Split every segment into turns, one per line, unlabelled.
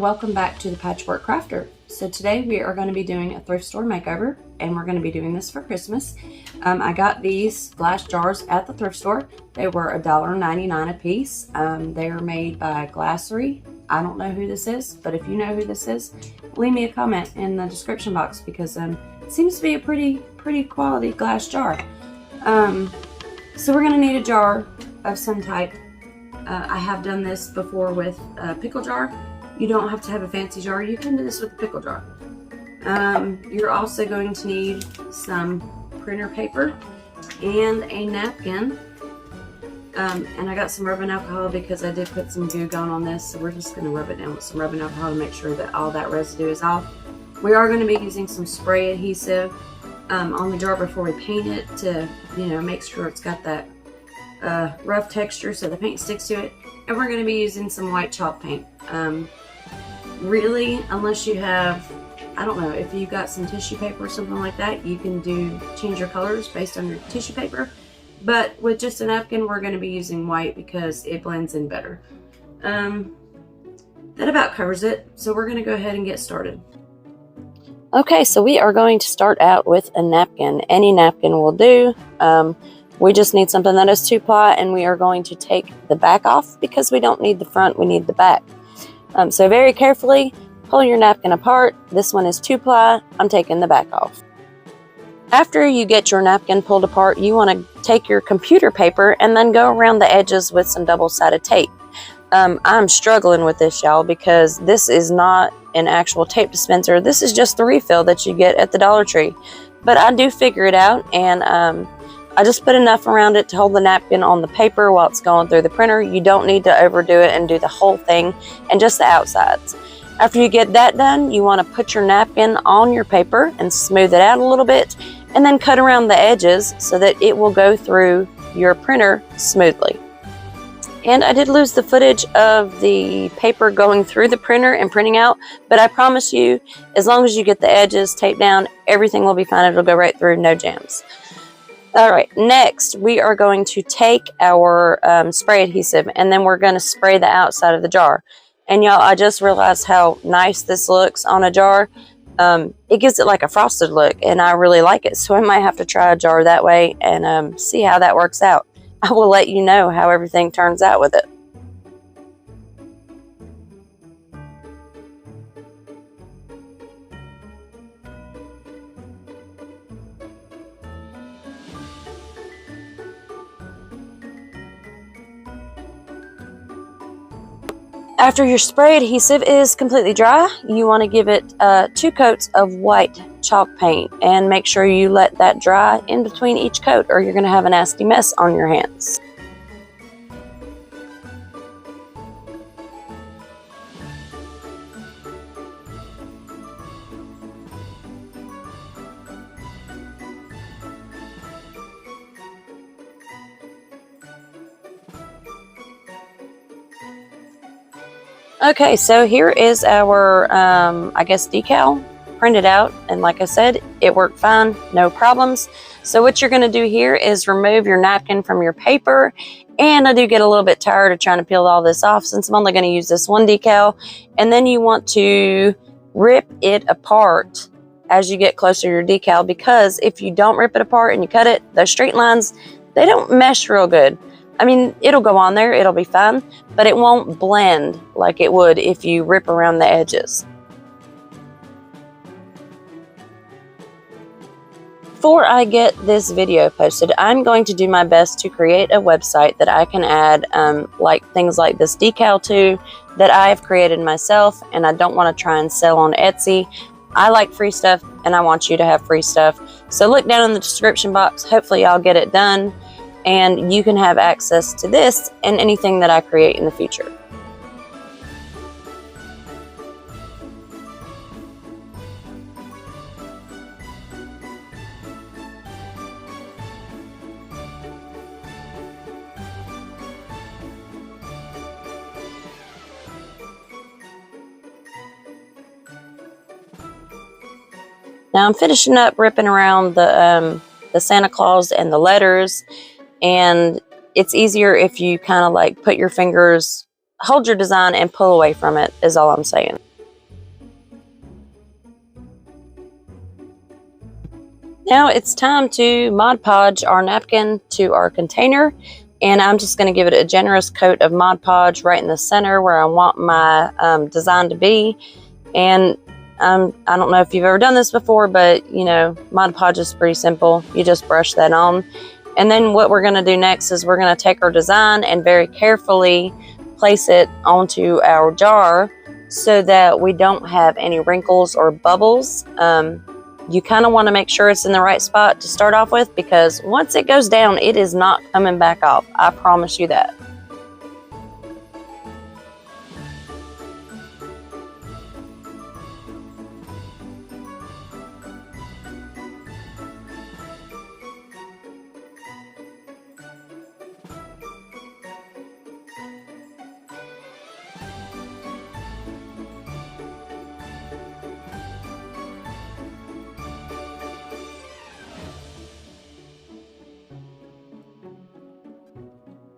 welcome back to the Patchwork Crafter. So today we are going to be doing a thrift store makeover, and we're going to be doing this for Christmas. I got these glass jars at the thrift store. They were $1.99 a piece. They are made by Glassery. I don't know who this is, but if you know who this is, leave me a comment in the description box, because it seems to be a pretty quality glass jar. So we're going to need a jar of some type. I have done this before with a pickle jar. You don't have to have a fancy jar. You can do this with a pickle jar. You're also going to need some printer paper and a napkin. And I got some rubbing alcohol because I did put some Goo Gone on this. So we're just going to rub it down with some rubbing alcohol to make sure that all that residue is off. We are going to be using some spray adhesive on the jar before we paint it to, make sure it's got that rough texture so the paint sticks to it. And we're going to be using some white chalk paint. Really, unless you have, I don't know, if you got some tissue paper or something like that, you can change your colors based on your tissue paper. But with just a napkin, we're going to be using white because it blends in better. That about covers it. So we're going to go ahead and get started. Okay, so we are going to start out with a napkin. Any napkin will do. We just need something that is 2-ply, and we are going to take the back off because we don't need the front, we need the back. So very carefully pull your napkin apart. This one is 2-ply. I'm taking the back off. After you get your napkin pulled apart, you want to take your computer paper and then go around the edges with some double-sided tape. I'm struggling with this, y'all, because this is not an actual tape dispenser. This is just the refill that you get at the Dollar Tree. But I do figure it out, and I just put enough around it to hold the napkin on the paper while it's going through the printer. You don't need to overdo it and do the whole thing and just the outsides. After you get that done, you want to put your napkin on your paper and smooth it out a little bit, and then cut around the edges so that it will go through your printer smoothly. And I did lose the footage of the paper going through the printer and printing out, but I promise you, as long as you get the edges taped down, everything will be fine. It'll go right through, no jams. All right, next we are going to take our spray adhesive, and then we're going to spray the outside of the jar. And y'all, I just realized how nice this looks on a jar. It gives it like a frosted look, and I really like it. So I might have to try a jar that way and see how that works out. I will let you know how everything turns out with it. After your spray adhesive is completely dry, you want to give it 2 coats of white chalk paint, and make sure you let that dry in between each coat, or you're going to have a nasty mess on your hands. Okay, so here is our, I guess, decal printed out. And like I said, it worked fine, no problems. So what you're going to do here is remove your napkin from your paper. And I do get a little bit tired of trying to peel all this off since I'm only going to use this one decal. And then you want to rip it apart as you get closer to your decal, because if you don't rip it apart and you cut it, those straight lines, they don't mesh real good. I mean, it'll go on there, it'll be fine, but it won't blend like it would if you rip around the edges. Before I get this video posted, I'm going to do my best to create a website that I can add like things like this decal to, that I have created myself, and I don't want to try and sell on Etsy. I like free stuff, and I want you to have free stuff. So look down in the description box. Hopefully I'll get it done, and you can have access to this and anything that I create in the future. Now I'm finishing up ripping around the Santa Claus and the letters, and it's easier if you kind of like put your fingers, hold your design and pull away from it, is all I'm saying. Now it's time to Mod Podge our napkin to our container, and I'm just going to give it a generous coat of Mod Podge right in the center where I want my design to be. And I don't know if you've ever done this before, but you know, Mod Podge is pretty simple. You just brush that on. And then what we're going to do next is we're going to take our design and very carefully place it onto our jar so that we don't have any wrinkles or bubbles. You kind of want to make sure it's in the right spot to start off with, because once it goes down, it is not coming back off. I promise you that.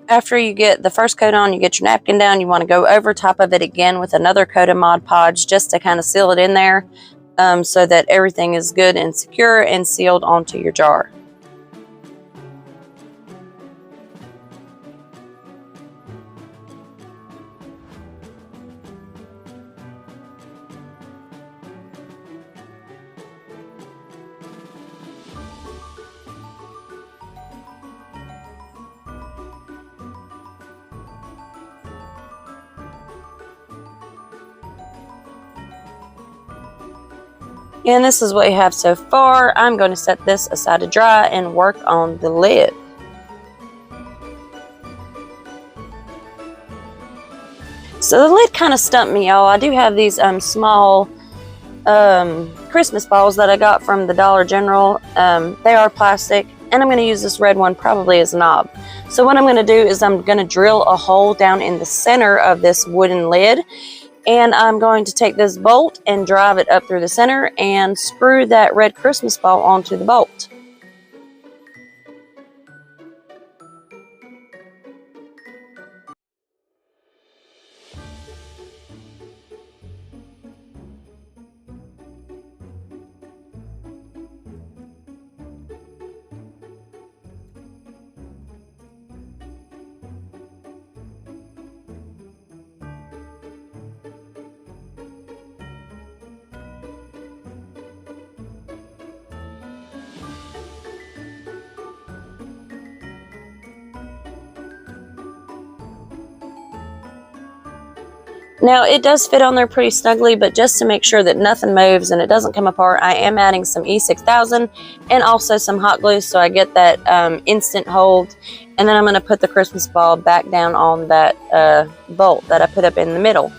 After you get the first coat on, you get your napkin down, you want to go over top of it again with another coat of Mod Podge just to kind of seal it in there, so that everything is good and secure and sealed onto your jar. And this is what you have so far. I'm going to set this aside to dry and work on the lid. So the lid kind of stumped me, y'all. I do have these small Christmas balls that I got from the Dollar General. They are plastic, and I'm going to use this red one probably as a knob. So what I'm going to do is I'm going to drill a hole down in the center of this wooden lid. And I'm going to take this bolt and drive it up through the center and screw that red Christmas ball onto the bolt. Now it does fit on there pretty snugly, but just to make sure that nothing moves and it doesn't come apart, I am adding some E6000 and also some hot glue so I get that instant hold. And then I'm going to put the Christmas ball back down on that bolt that I put up in the middle.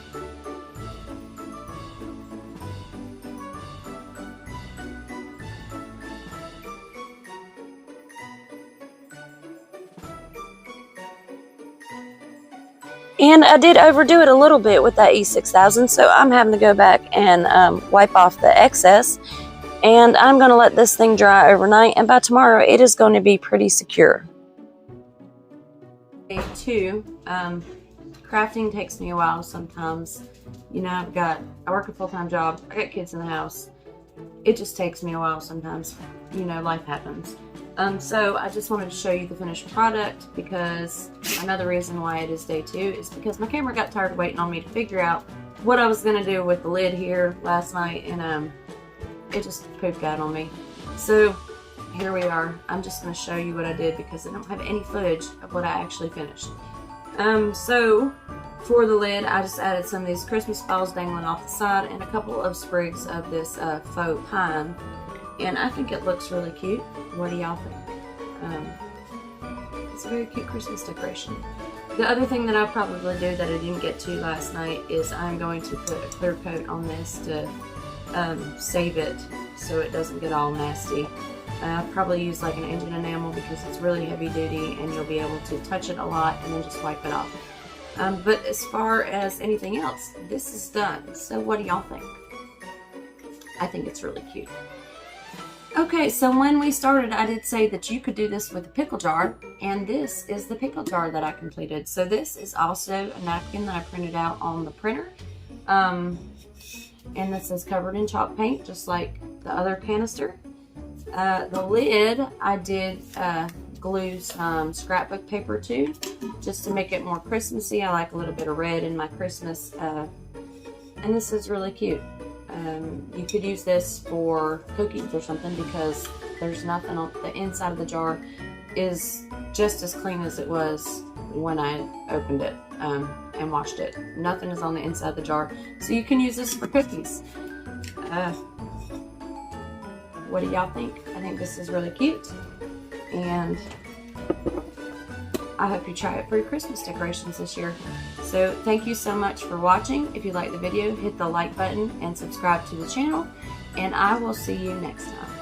And I did overdo it a little bit with that E6000, so I'm having to go back and wipe off the excess. And I'm going to let this thing dry overnight, and by tomorrow it is going to be pretty secure. Day 2, crafting takes me a while sometimes. You know, I work a full-time job, I got kids in the house. It just takes me a while sometimes. You know, life happens. So I just wanted to show you the finished product, because another reason why it is day 2 is because my camera got tired of waiting on me to figure out what I was going to do with the lid here last night, and it just pooped out on me. So here we are. I'm just going to show you what I did because I don't have any footage of what I actually finished. So for the lid, I just added some of these Christmas balls dangling off the side and a couple of sprigs of this faux pine. And I think it looks really cute. What do y'all think? It's a very cute Christmas decoration. The other thing that I'll probably do that I didn't get to last night is I'm going to put a clear coat on this to save it so it doesn't get all nasty. I'll probably use like an engine enamel because it's really heavy duty and you'll be able to touch it a lot and then just wipe it off. But as far as anything else, this is done. So what do y'all think? I think it's really cute. Okay, so when we started, I did say that you could do this with a pickle jar, and this is the pickle jar that I completed. So this is also a napkin that I printed out on the printer, and this is covered in chalk paint, just like the other canister. The lid, I did glue some scrapbook paper to, just to make it more Christmassy. I like a little bit of red in my Christmas, and this is really cute. You could use this for cookies or something, because there's nothing on the inside of the jar. Is just as clean as it was when I opened it and washed it. Nothing is on the inside of the jar, so you can use this for cookies. What do y'all think? I think this is really cute, and I hope you try it for your Christmas decorations this year. So thank you so much for watching. If you like the video, hit the like button and subscribe to the channel, and I will see you next time.